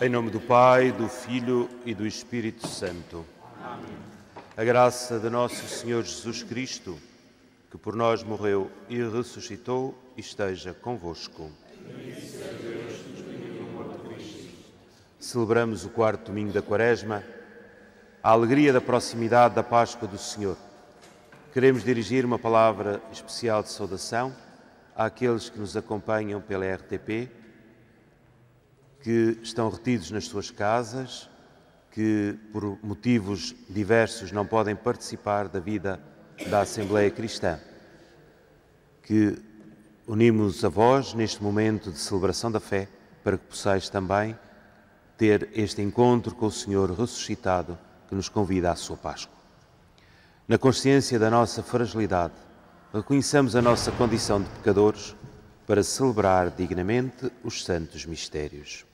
Em nome do Pai, do Filho e do Espírito Santo. Amém. A graça de nosso Senhor Jesus Cristo, que por nós morreu e ressuscitou, esteja convosco. Celebramos o quarto domingo da Quaresma, a alegria da proximidade da Páscoa do Senhor. Queremos dirigir uma palavra especial de saudação àqueles que nos acompanham pela RTP, que estão retidos nas suas casas, que por motivos diversos não podem participar da vida da Assembleia Cristã. Que unimos a vós neste momento de celebração da fé para que possais também ter este encontro com o Senhor ressuscitado que nos convida à sua Páscoa. Na consciência da nossa fragilidade, reconheçamos a nossa condição de pecadores para celebrar dignamente os santos mistérios.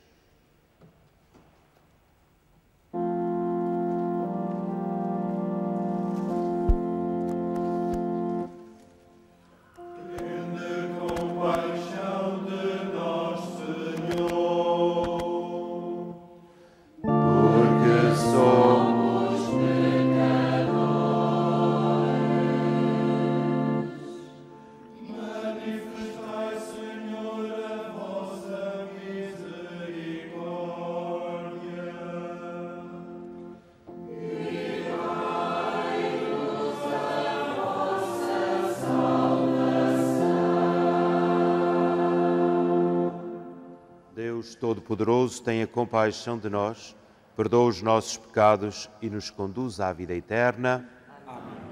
Deus Todo-Poderoso, tenha compaixão de nós, perdoa os nossos pecados e nos conduz à vida eterna. Amém.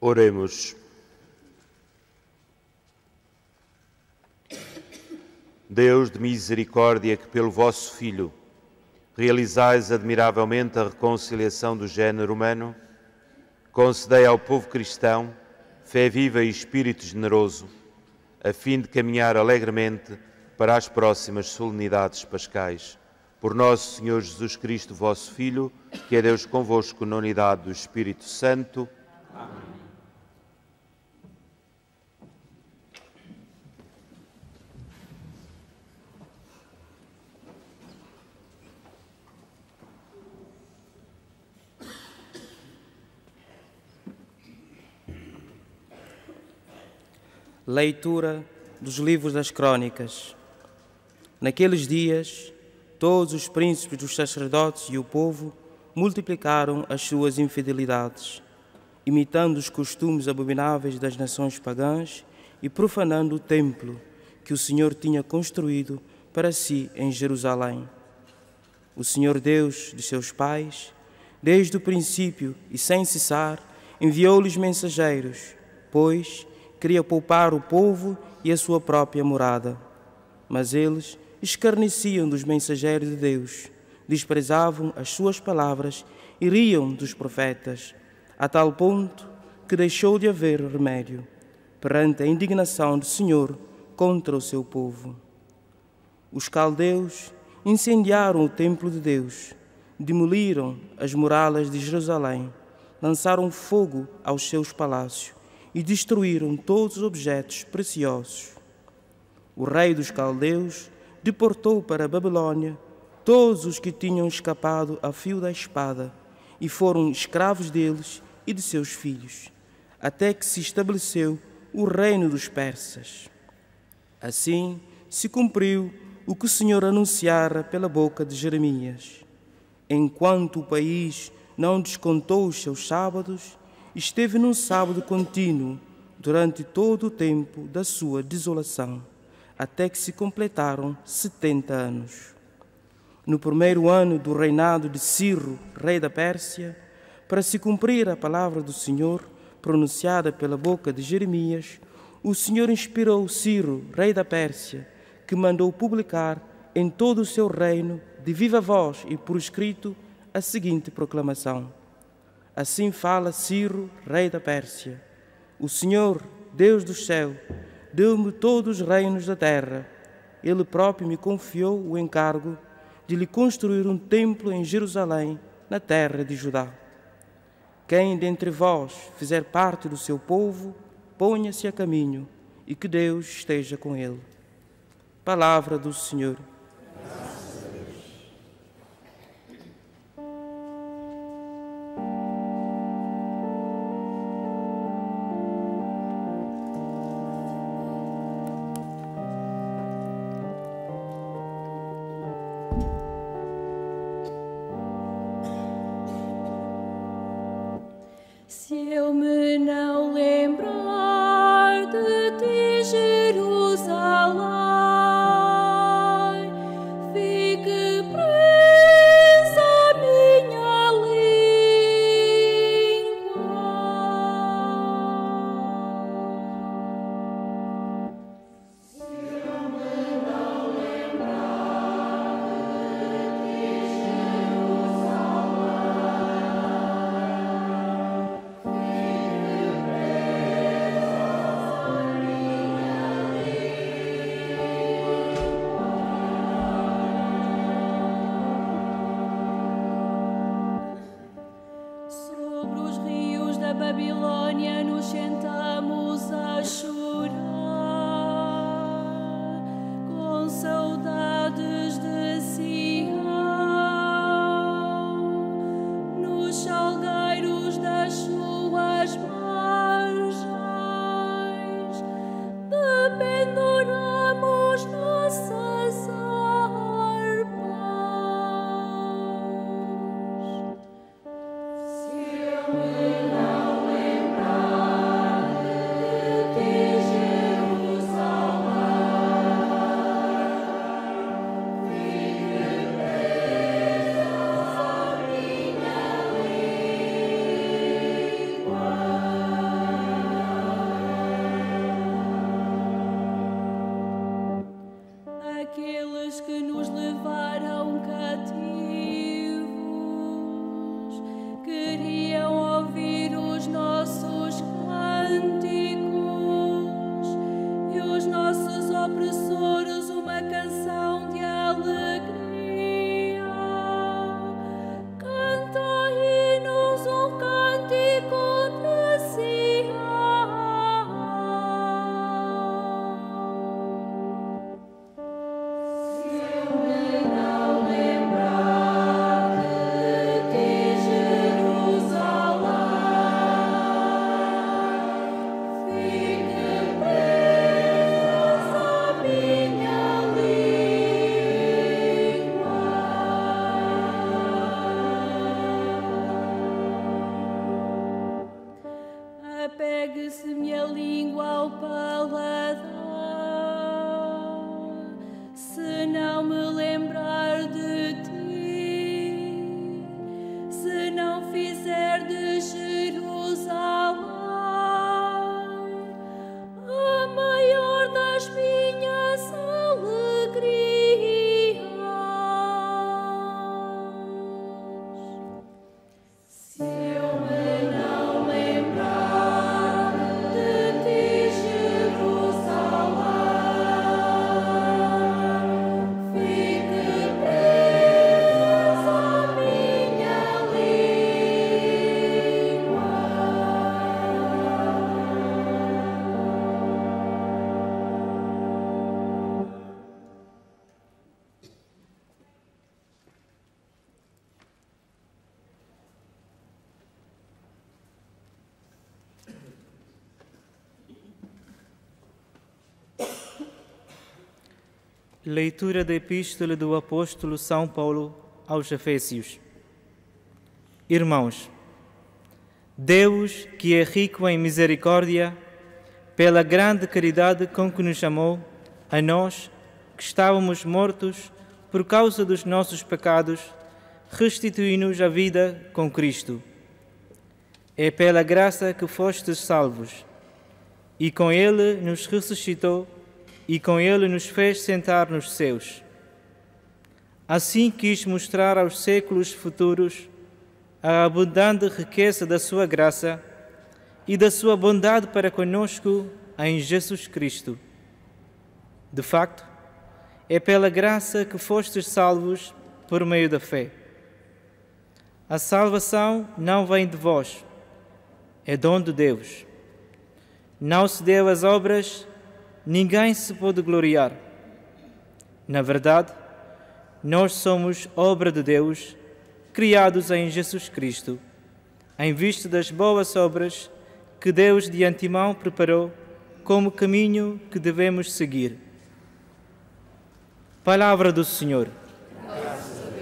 Oremos. Deus de misericórdia, que pelo vosso Filho realizais admiravelmente a reconciliação do género humano, concedei ao povo cristão fé viva e espírito generoso, a fim de caminhar alegremente para as próximas solenidades pascais. Por nosso Senhor Jesus Cristo, vosso Filho, que é Deus convosco na unidade do Espírito Santo. Amém. Leitura dos livros das Crônicas. Naqueles dias, todos os príncipes dos sacerdotes e o povo multiplicaram as suas infidelidades, imitando os costumes abomináveis das nações pagãs e profanando o templo que o Senhor tinha construído para si em Jerusalém. O Senhor Deus de seus pais, desde o princípio e sem cessar, enviou-lhes mensageiros, pois queria poupar o povo e a sua própria morada. Mas eles escarneciam dos mensageiros de Deus, desprezavam as suas palavras e riam dos profetas, a tal ponto que deixou de haver remédio perante a indignação do Senhor contra o seu povo. Os caldeus incendiaram o templo de Deus, demoliram as muralhas de Jerusalém, lançaram fogo aos seus palácios e destruíram todos os objetos preciosos. o rei dos caldeus, deportou para a Babilônia todos os que tinham escapado a fio da espada e foram escravos deles e de seus filhos, até que se estabeleceu o reino dos persas. Assim se cumpriu o que o Senhor anunciara pela boca de Jeremias. Enquanto o país não descontou os seus sábados, esteve num sábado contínuo durante todo o tempo da sua desolação, até que se completaram 70 anos. No primeiro ano do reinado de Ciro, rei da Pérsia, para se cumprir a palavra do Senhor, pronunciada pela boca de Jeremias, o Senhor inspirou Ciro, rei da Pérsia, que mandou publicar em todo o seu reino, de viva voz e por escrito, a seguinte proclamação: Assim fala Ciro, rei da Pérsia: O Senhor, Deus do céu, deu-me todos os reinos da terra. Ele próprio me confiou o encargo de lhe construir um templo em Jerusalém, na terra de Judá. Quem dentre vós fizer parte do seu povo, ponha-se a caminho, e que Deus esteja com ele. Palavra do Senhor. Se eu me não lembrar de ti, Jerusalém, fique presa a minha língua. Se eu me não lembrar de ti, sobre os rios da Babilônia nos sentamos a chorar, com saudades de Sião, nos salgueiros das suas margens, dependuramos nossas harpas. Aqueles que nos levaram cativos queriam ouvir os nossos cânticos e os nossos opressores uma canção de alegria. Cantai-nos um cântico de Sião. Apegue-se minha língua ao paladar, se não me lembrar de ti, se não fizer de Jerusalém a maior das minhas alegrias. Se eu me não lembrar de ti, Jerusalém, Leitura da Epístola do Apóstolo São Paulo aos Efésios. Irmãos, Deus, que é rico em misericórdia, pela grande caridade com que nos amou, a nós, que estávamos mortos por causa dos nossos pecados, restitui-nos a vida com Cristo. É pela graça que fostes salvos, e com Ele nos ressuscitou, e com Ele nos fez sentar nos céus. Assim quis mostrar aos séculos futuros a abundante riqueza da sua graça e da sua bondade para conosco em Jesus Cristo. De facto, é pela graça que fostes salvos por meio da fé. A salvação não vem de vós, é dom de Deus. Não se deu às obras, ninguém se pode gloriar. Na verdade, nós somos obra de Deus, criados em Jesus Cristo, em vista das boas obras que Deus de antemão preparou como caminho que devemos seguir. Palavra do Senhor. Graças a Deus.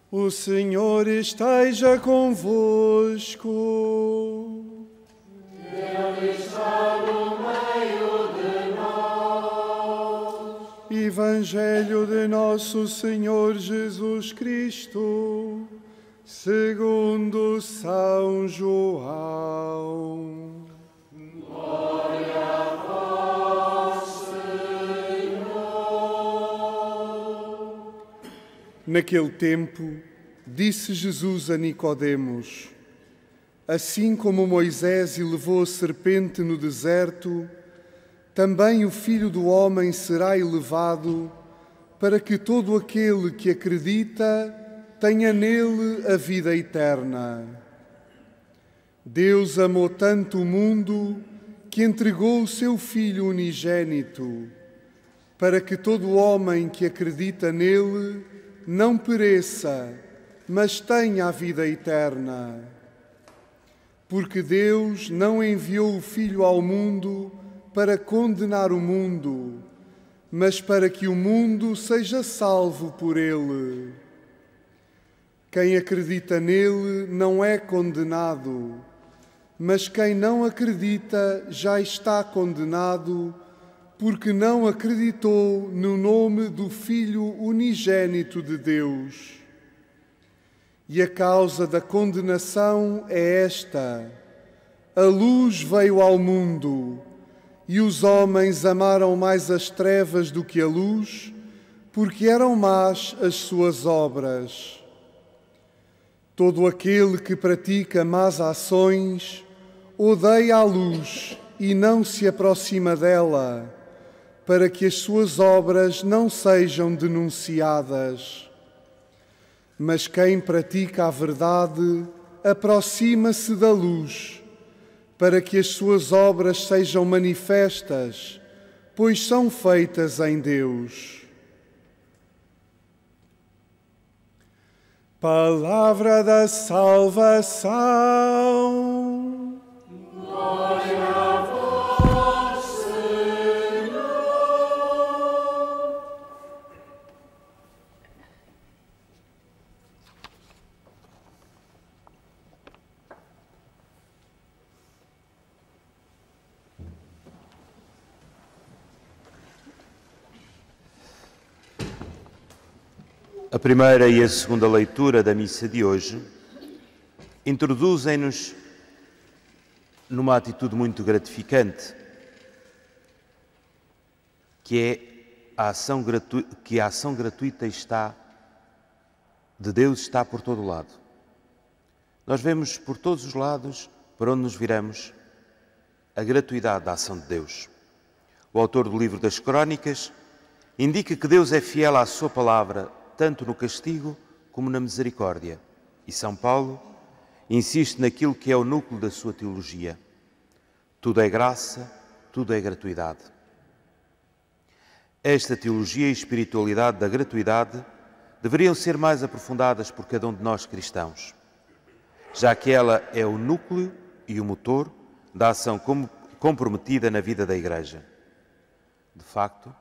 O Senhor esteja convosco. Ele está no meio de nós. Evangelho de nosso Senhor Jesus Cristo, segundo São João. Glória a vós, Senhor. Naquele tempo, disse Jesus a Nicodemos: assim como Moisés elevou a serpente no deserto, também o Filho do Homem será elevado, para que todo aquele que acredita tenha nele a vida eterna. Deus amou tanto o mundo que entregou o seu Filho unigênito, para que todo homem que acredita nele não pereça, mas tenha a vida eterna. Porque Deus não enviou o Filho ao mundo para condenar o mundo, mas para que o mundo seja salvo por ele. Quem acredita nele não é condenado, mas quem não acredita já está condenado, porque não acreditou no nome do Filho unigênito de Deus. E a causa da condenação é esta: a luz veio ao mundo, e os homens amaram mais as trevas do que a luz, porque eram más as suas obras. Todo aquele que pratica más ações odeia a luz e não se aproxima dela, para que as suas obras não sejam denunciadas. Mas quem pratica a verdade aproxima-se da luz, para que as suas obras sejam manifestas, pois são feitas em Deus. Palavra da salvação. A primeira e a segunda leitura da missa de hoje introduzem-nos numa atitude muito gratificante, que é a ação gratuita de Deus está por todo o lado. Nós vemos por todos os lados, para onde nos viramos, a gratuidade da ação de Deus. O autor do livro das Crônicas indica que Deus é fiel à sua palavra, tanto no castigo como na misericórdia. E São Paulo insiste naquilo que é o núcleo da sua teologia. Tudo é graça, tudo é gratuidade. Esta teologia e espiritualidade da gratuidade deveriam ser mais aprofundadas por cada um de nós cristãos, já que ela é o núcleo e o motor da ação comprometida na vida da Igreja. De facto,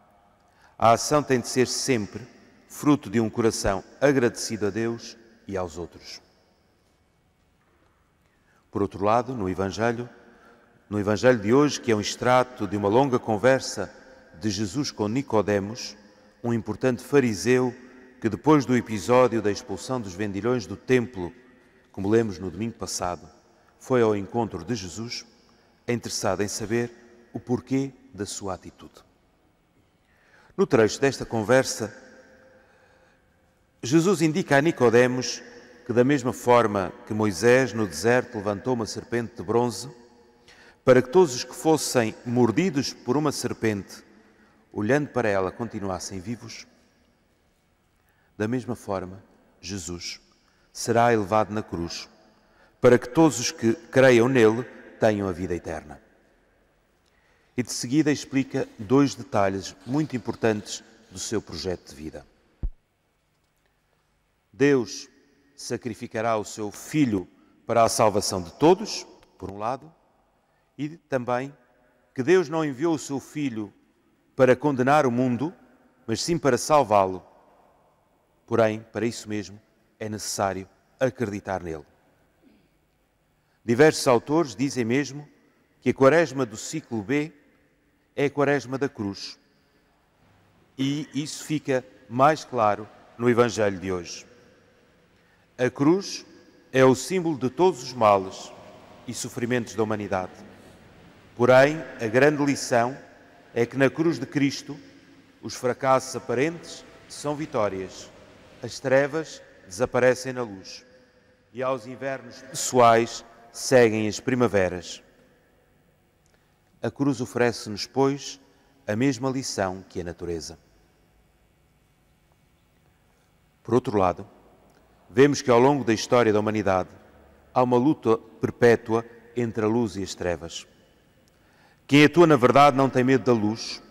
a ação tem de ser sempre fruto de um coração agradecido a Deus e aos outros. Por outro lado, no Evangelho de hoje, que é um extrato de uma longa conversa de Jesus com Nicodemos, um importante fariseu que depois do episódio da expulsão dos vendilhões do templo, como lemos no domingo passado, foi ao encontro de Jesus, é interessado em saber o porquê da sua atitude. No trecho desta conversa, Jesus indica a Nicodemos que, da mesma forma que Moisés no deserto levantou uma serpente de bronze, para que todos os que fossem mordidos por uma serpente, olhando para ela, continuassem vivos, da mesma forma, Jesus será elevado na cruz, para que todos os que creiam nele tenham a vida eterna. E de seguida explica dois detalhes muito importantes do seu projeto de vida. Deus sacrificará o seu Filho para a salvação de todos, por um lado, e também que Deus não enviou o seu Filho para condenar o mundo, mas sim para salvá-lo. Porém, para isso mesmo, é necessário acreditar nele. Diversos autores dizem mesmo que a Quaresma do ciclo B é a Quaresma da cruz. E isso fica mais claro no Evangelho de hoje. A cruz é o símbolo de todos os males e sofrimentos da humanidade. Porém, a grande lição é que na cruz de Cristo os fracassos aparentes são vitórias, as trevas desaparecem na luz e aos invernos pessoais seguem as primaveras. A cruz oferece-nos, pois, a mesma lição que a natureza. Por outro lado, vemos que ao longo da história da humanidade há uma luta perpétua entre a luz e as trevas. Quem atua na verdade não tem medo da luz,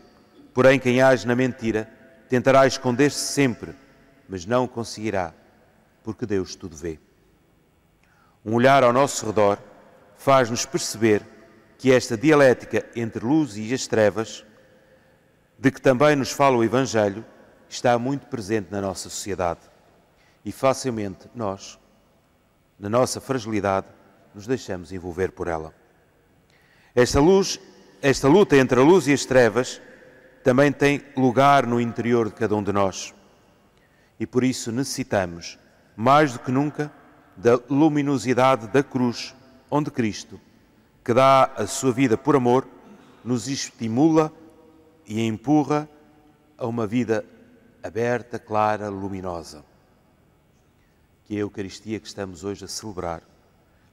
porém quem age na mentira tentará esconder-se sempre, mas não o conseguirá, porque Deus tudo vê. Um olhar ao nosso redor faz-nos perceber que esta dialética entre luz e as trevas, de que também nos fala o Evangelho, está muito presente na nossa sociedade. E facilmente nós, na nossa fragilidade, nos deixamos envolver por ela. Esta luta entre a luz e as trevas também tem lugar no interior de cada um de nós. E por isso necessitamos, mais do que nunca, da luminosidade da cruz, onde Cristo, que dá a sua vida por amor, nos estimula e empurra a uma vida aberta, clara, luminosa. Que a Eucaristia que estamos hoje a celebrar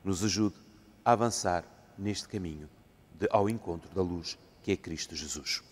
nos ajude a avançar neste caminho ao encontro da luz que é Cristo Jesus.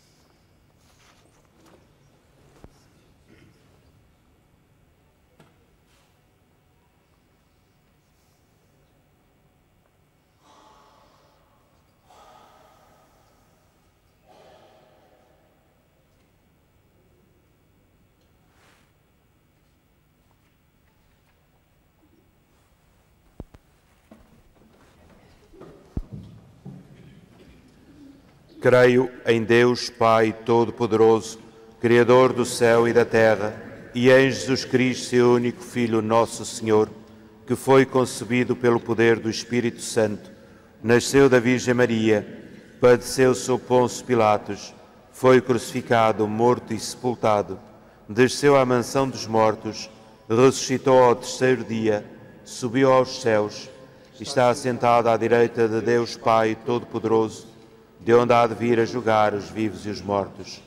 Creio em Deus, Pai Todo-Poderoso, Criador do céu e da terra, e em Jesus Cristo, seu único Filho, nosso Senhor, que foi concebido pelo poder do Espírito Santo, nasceu da Virgem Maria, padeceu sob Pôncio Pilatos, foi crucificado, morto e sepultado, desceu à mansão dos mortos, ressuscitou ao terceiro dia, subiu aos céus e está assentado à direita de Deus Pai Todo-Poderoso, de onde há de vir a julgar os vivos e os mortos.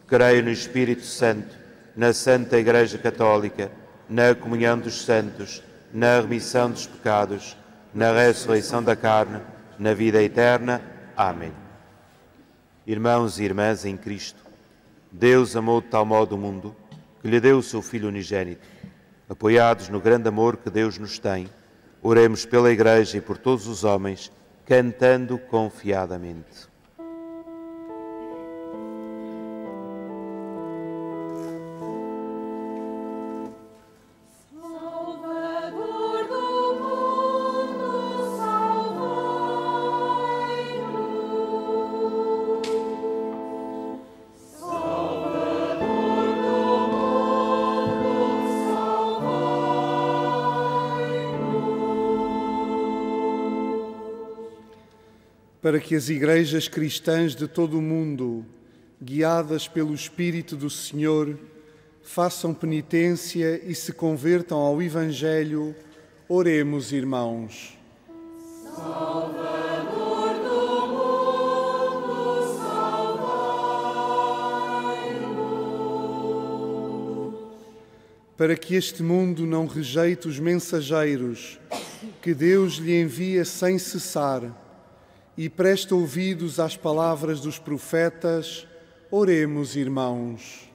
Creio no Espírito Santo, na Santa Igreja Católica, na comunhão dos santos, na remissão dos pecados, na ressurreição da carne, na vida eterna. Amém. Irmãos e irmãs em Cristo, Deus amou de tal modo o mundo que lhe deu o seu Filho unigênito. Apoiados no grande amor que Deus nos tem, oremos pela Igreja e por todos os homens, cantando confiadamente. Para que as igrejas cristãs de todo o mundo, guiadas pelo Espírito do Senhor, façam penitência e se convertam ao Evangelho, oremos, irmãos. Salvador do mundo, salvai-nos. Para que este mundo não rejeite os mensageiros que Deus lhe envia sem cessar, e presta ouvidos às palavras dos profetas, oremos, irmãos.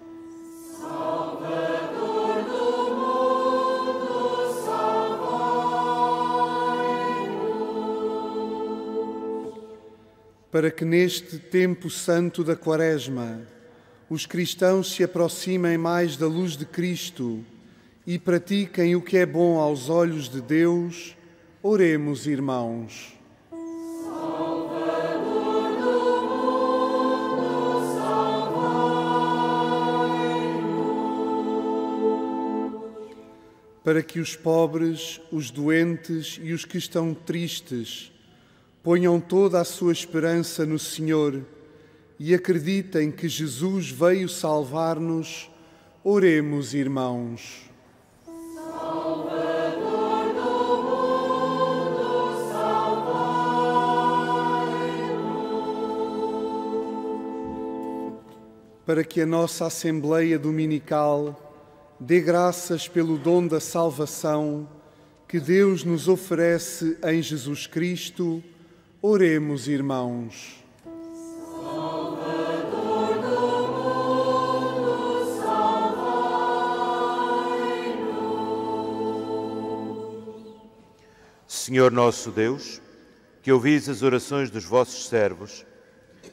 Salvador do mundo, salvai-nos. Para que neste tempo santo da Quaresma, os cristãos se aproximem mais da luz de Cristo e pratiquem o que é bom aos olhos de Deus, oremos, irmãos. Para que os pobres, os doentes e os que estão tristes ponham toda a sua esperança no Senhor e acreditem que Jesus veio salvar-nos, oremos, irmãos. Salvador do mundo, salvai-nos. Para que a nossa Assembleia Dominical dê graças pelo dom da salvação que Deus nos oferece em Jesus Cristo, oremos, irmãos. Salvador do mundo, salvai-nos. Senhor nosso Deus, que ouvis as orações dos vossos servos,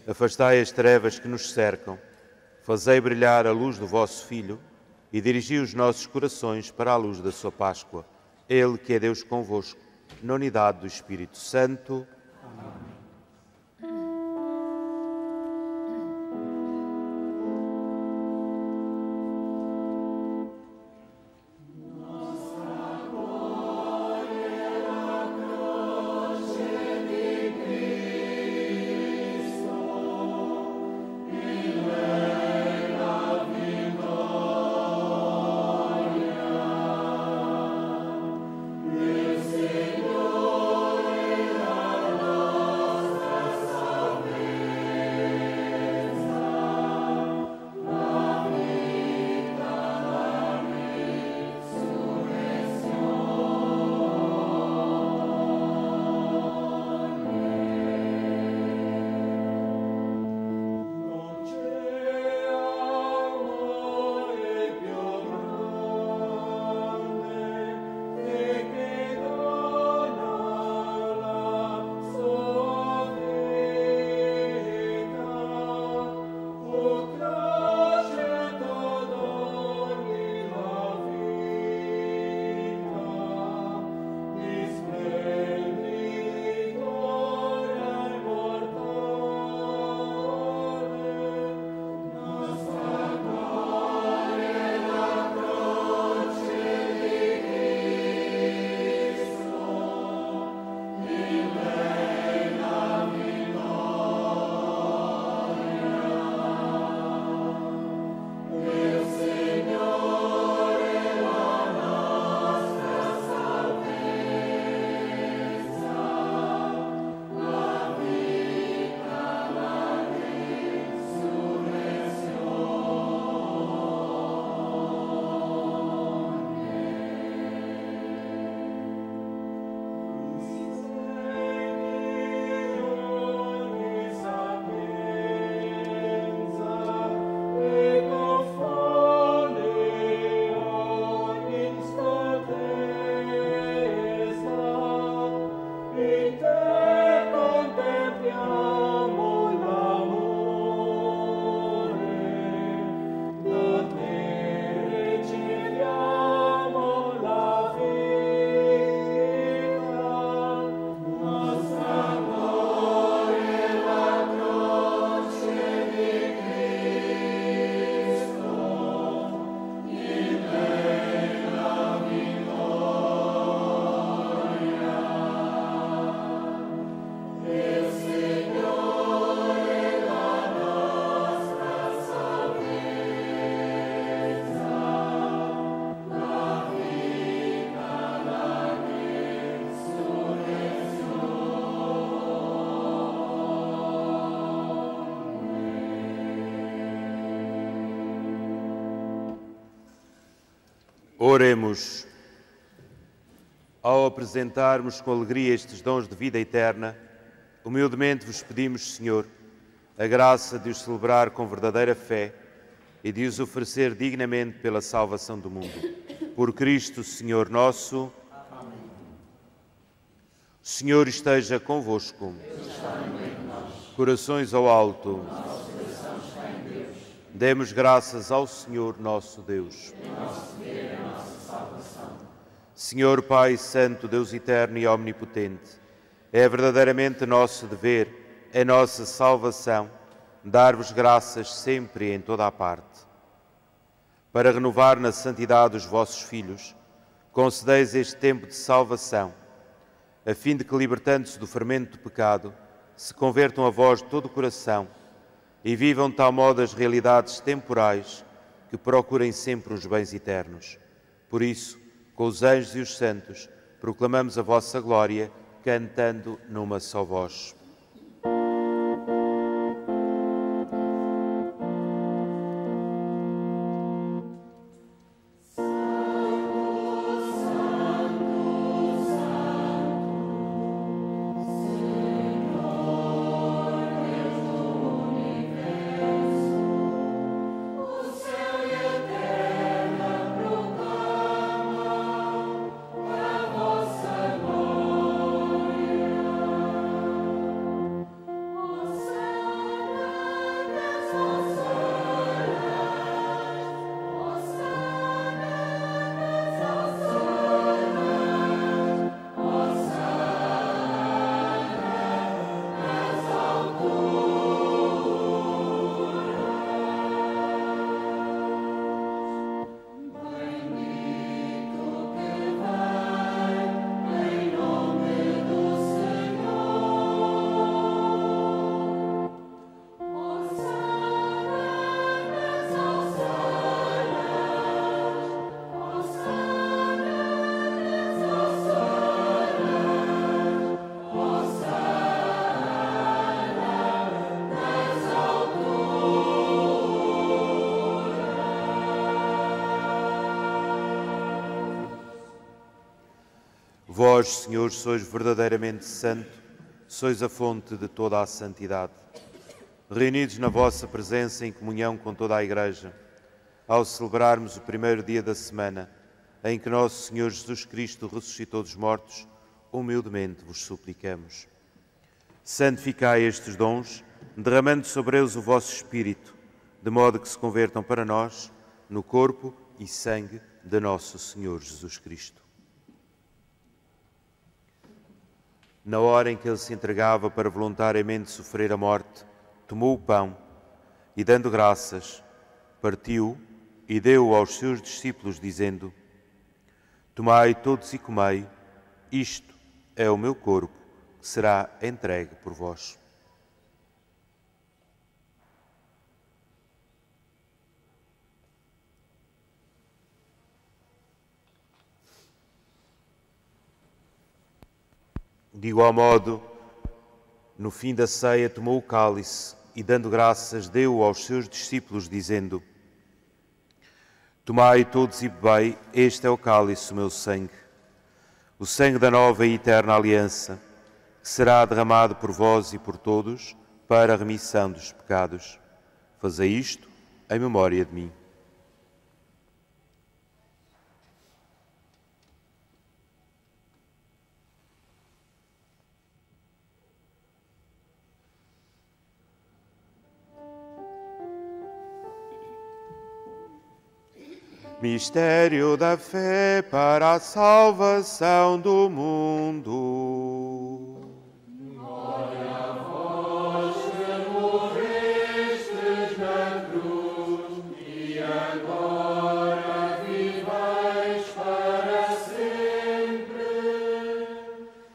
afastai as trevas que nos cercam, fazei brilhar a luz do vosso Filho, e dirigi os nossos corações para a luz da sua Páscoa. Ele que é Deus convosco, na unidade do Espírito Santo. Amém. Senhor, Oremos. Ao apresentarmos com alegria estes dons de vida eterna, humildemente vos pedimos, Senhor, a graça de os celebrar com verdadeira fé e de os oferecer dignamente pela salvação do mundo. Por Cristo, Senhor nosso. Amém. O Senhor esteja convosco. Corações ao alto. Demos graças ao Senhor nosso Deus. Senhor Pai Santo, Deus eterno e omnipotente, é verdadeiramente nosso dever, é nossa salvação, dar-vos graças sempre e em toda a parte. Para renovar na santidade os vossos filhos, concedeis este tempo de salvação, a fim de que, libertando-se do fermento do pecado, se convertam a vós de todo o coração e vivam de tal modo as realidades temporais que procurem sempre os bens eternos. Por isso, com os anjos e os santos, proclamamos a vossa glória, cantando numa só voz. Vós, Senhor, sois verdadeiramente santo, sois a fonte de toda a santidade. Reunidos na vossa presença em comunhão com toda a Igreja, ao celebrarmos o primeiro dia da semana, em que nosso Senhor Jesus Cristo ressuscitou dos mortos, humildemente vos suplicamos. Santificai estes dons, derramando sobre eles o vosso Espírito, de modo que se convertam para nós no corpo e sangue de nosso Senhor Jesus Cristo. Na hora em que ele se entregava para voluntariamente sofrer a morte, tomou o pão e, dando graças, partiu e deu-o aos seus discípulos, dizendo: Tomai todos e comei, isto é o meu corpo, que será entregue por vós. De igual modo, no fim da ceia, tomou o cálice e, dando graças, deu-o aos seus discípulos, dizendo: Tomai todos e bebei, este é o cálice, o meu sangue, o sangue da nova e eterna aliança, que será derramado por vós e por todos para a remissão dos pecados. Fazei isto em memória de mim. Mistério da fé para a salvação do mundo. Glória a vós que morrestes na cruz e agora vivais para sempre.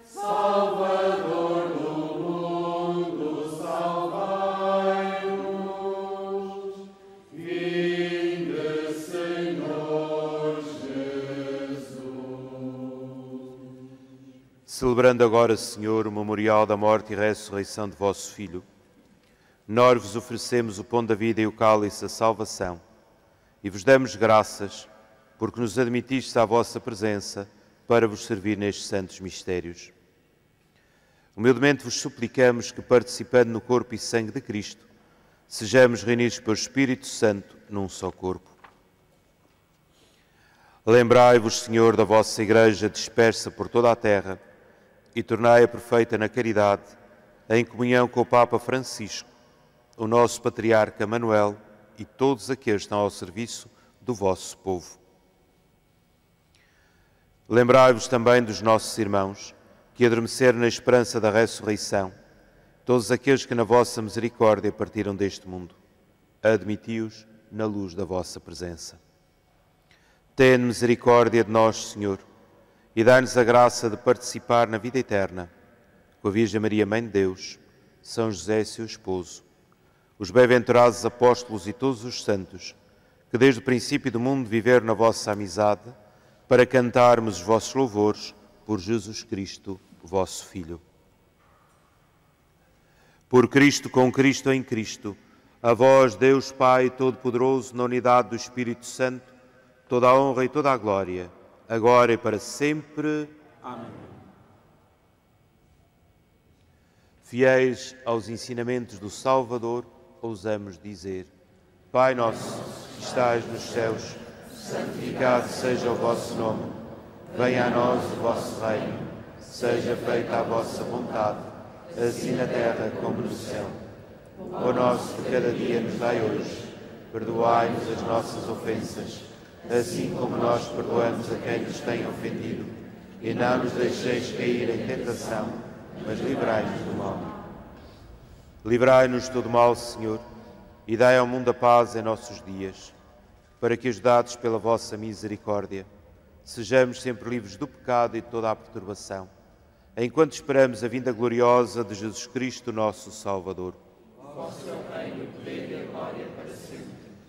Salvador do mundo, salvai-nos. Vinde, Senhor. Celebrando agora, Senhor, o memorial da morte e ressurreição de vosso Filho, nós vos oferecemos o pão da vida e o cálice da salvação, e vos damos graças, porque nos admitistes à vossa presença para vos servir nestes santos mistérios. Humildemente vos suplicamos que, participando no corpo e sangue de Cristo, sejamos reunidos pelo Espírito Santo num só corpo. Lembrai-vos, Senhor, da vossa Igreja dispersa por toda a terra e tornai-a perfeita na caridade, em comunhão com o Papa Francisco, o nosso Patriarca Manuel e todos aqueles que estão ao serviço do vosso povo. Lembrai-vos também dos nossos irmãos que adormeceram na esperança da ressurreição, todos aqueles que na vossa misericórdia partiram deste mundo. Admiti-os na luz da vossa presença. Tende misericórdia de nós, Senhor, e dai-nos a graça de participar na vida eterna, com a Virgem Maria, Mãe de Deus, São José, seu esposo, os bem-aventurados apóstolos e todos os santos, que desde o princípio do mundo viveram na vossa amizade, para cantarmos os vossos louvores por Jesus Cristo, vosso Filho. Por Cristo, com Cristo, em Cristo, a vós, Deus Pai Todo-Poderoso, na unidade do Espírito Santo, toda a honra e toda a glória, agora e para sempre. Amém. Fiéis aos ensinamentos do Salvador, ousamos dizer: Pai nosso, que estais nos céus, santificado seja o vosso nome. Venha a nós o vosso reino. Seja feita a vossa vontade, assim na terra como no céu. O nosso de cada dia nos dai hoje. Perdoai-nos as nossas ofensas, assim como nós perdoamos a quem nos tem ofendido. E não nos deixeis cair em tentação, mas livrai-nos do mal. Livrai-nos de todo mal, Senhor, e dai ao mundo a paz em nossos dias, para que, ajudados pela vossa misericórdia, sejamos sempre livres do pecado e de toda a perturbação, enquanto esperamos a vinda gloriosa de Jesus Cristo, nosso Salvador. Vosso é o reino, o poder e a glória para sempre.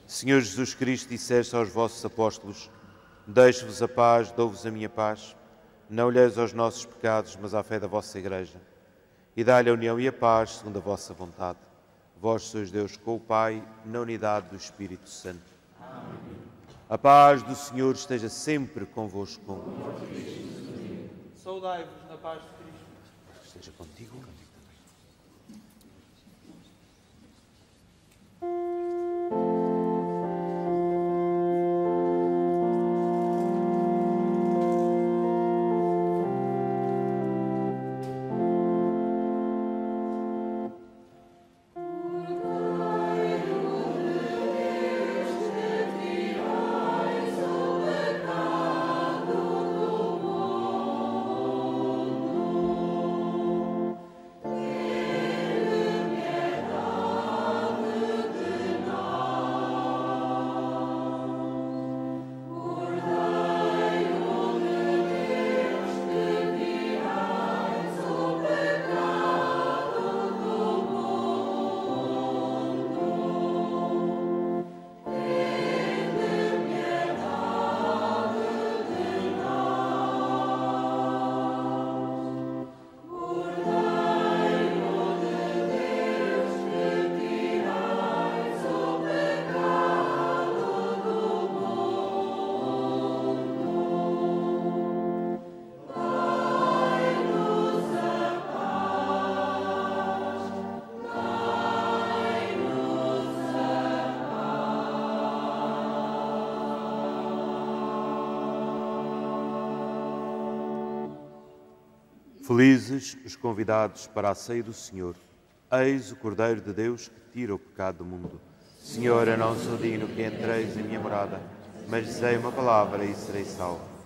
Senhor Jesus Cristo, disseste aos vossos apóstolos: Deixo-vos a paz, dou-vos a minha paz. Não olheis aos nossos pecados, mas à fé da vossa Igreja. E dai-lhe a união e a paz, segundo a vossa vontade. Vós sois Deus com o Pai, na unidade do Espírito Santo. Amém. A paz do Senhor esteja sempre convosco. Saudai-vos na paz de Cristo. Esteja contigo. Felizes os convidados para a ceia do Senhor. Eis o Cordeiro de Deus que tira o pecado do mundo. Senhor, eu não sou digno que entreis em minha morada, mas dizei uma palavra e serei salvo.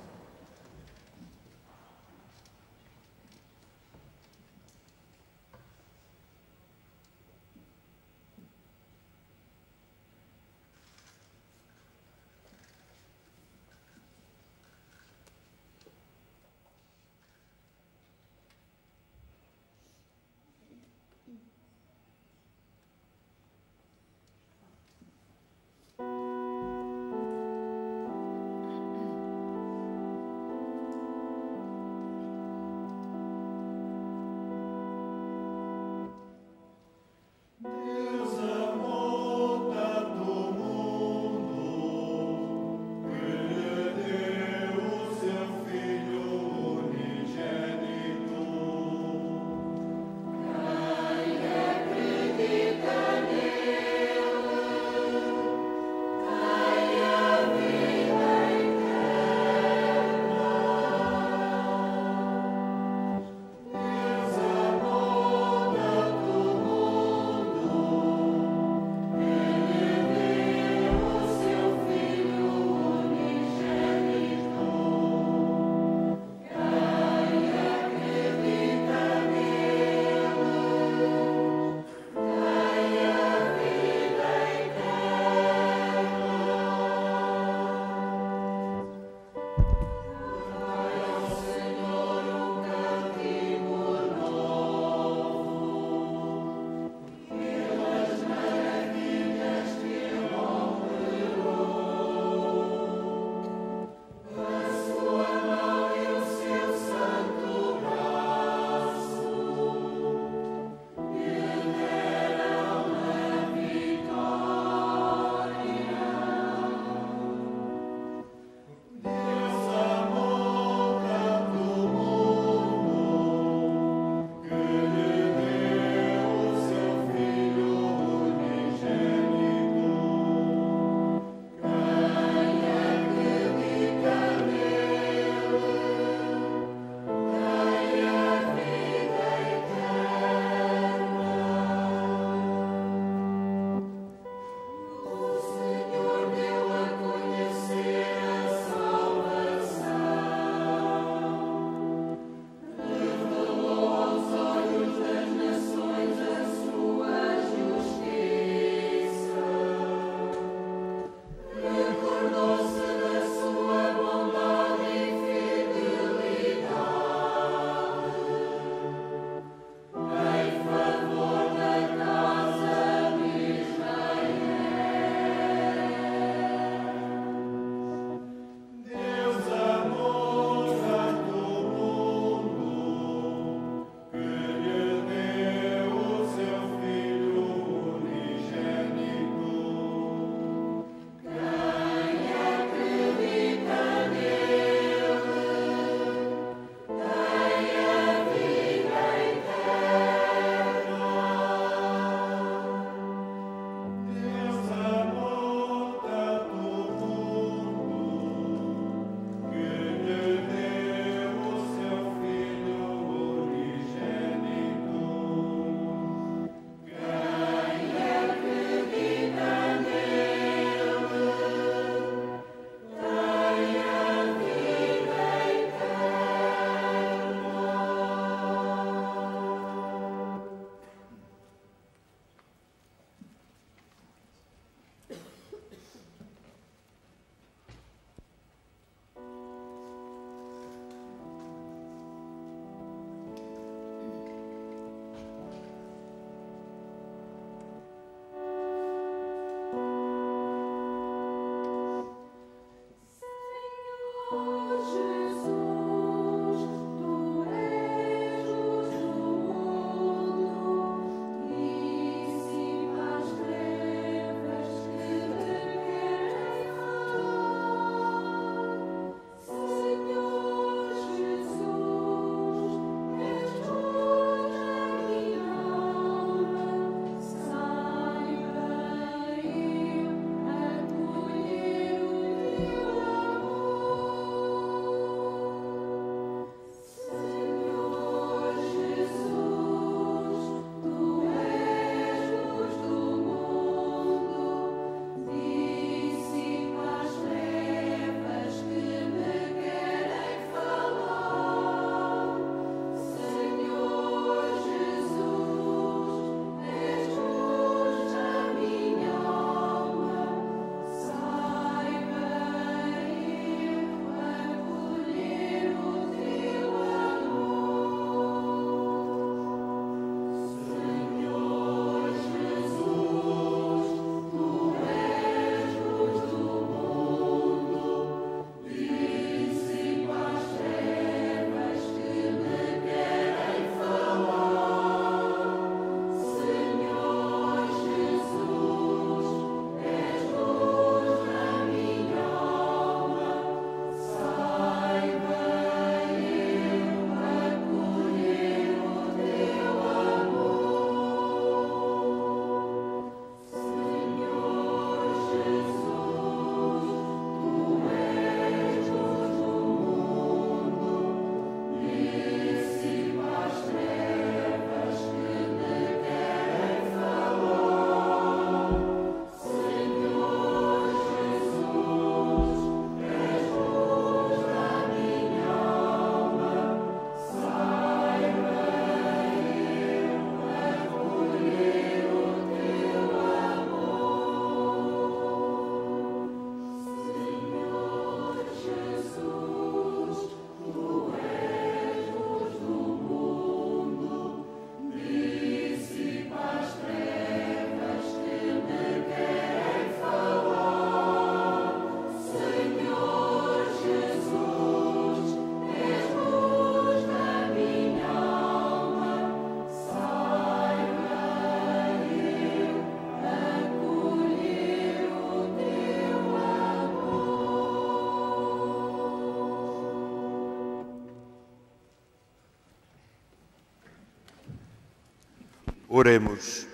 Oremos.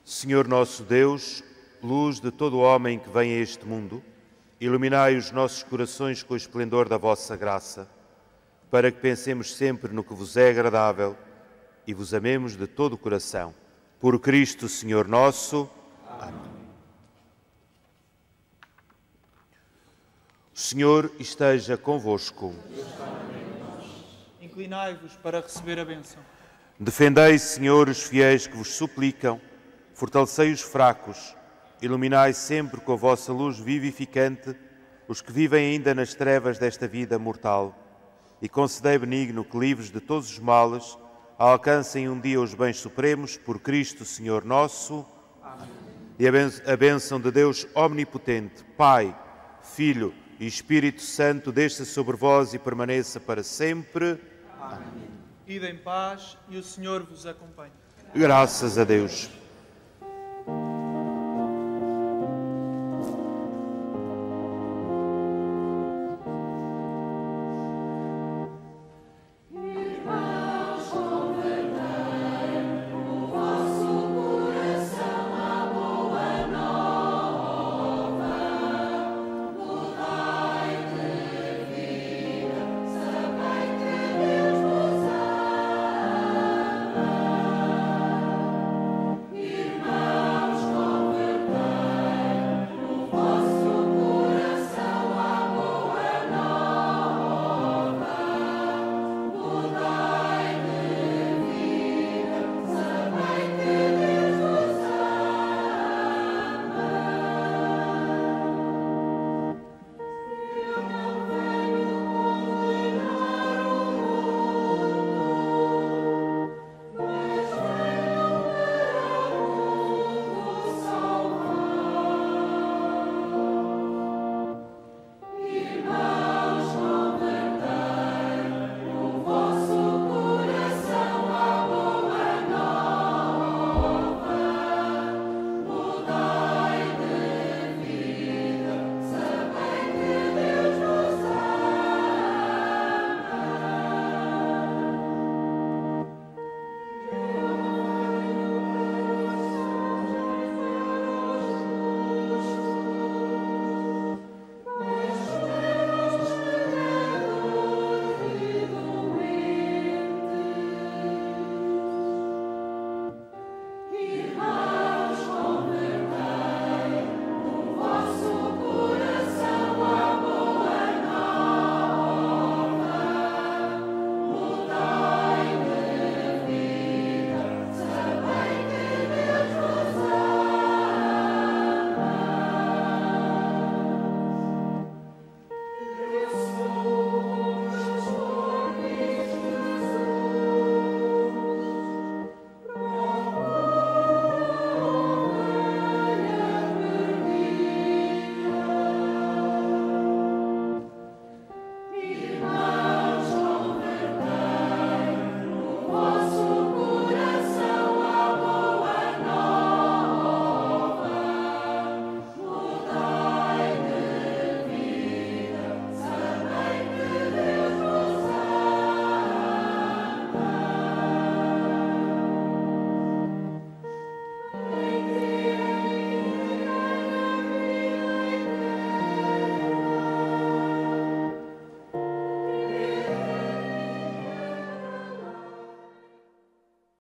Senhor nosso Deus, luz de todo homem que vem a este mundo, iluminai os nossos corações com o esplendor da vossa graça, para que pensemos sempre no que vos é agradável e vos amemos de todo o coração. Por Cristo, Senhor nosso. Amém. O Senhor esteja convosco. Inclinai-vos para receber a bênção. Defendei, Senhor, os fiéis que vos suplicam, fortalecei os fracos, iluminai sempre com a vossa luz vivificante os que vivem ainda nas trevas desta vida mortal, e concedei benigno que, livres de todos os males, alcancem um dia os bens supremos, por Cristo, Senhor nosso. Amém. E a bênção de Deus omnipotente, Pai, Filho e Espírito Santo, desça sobre vós e permaneça para sempre. Amém. Ide em paz e o Senhor vos acompanhe. Graças a Deus.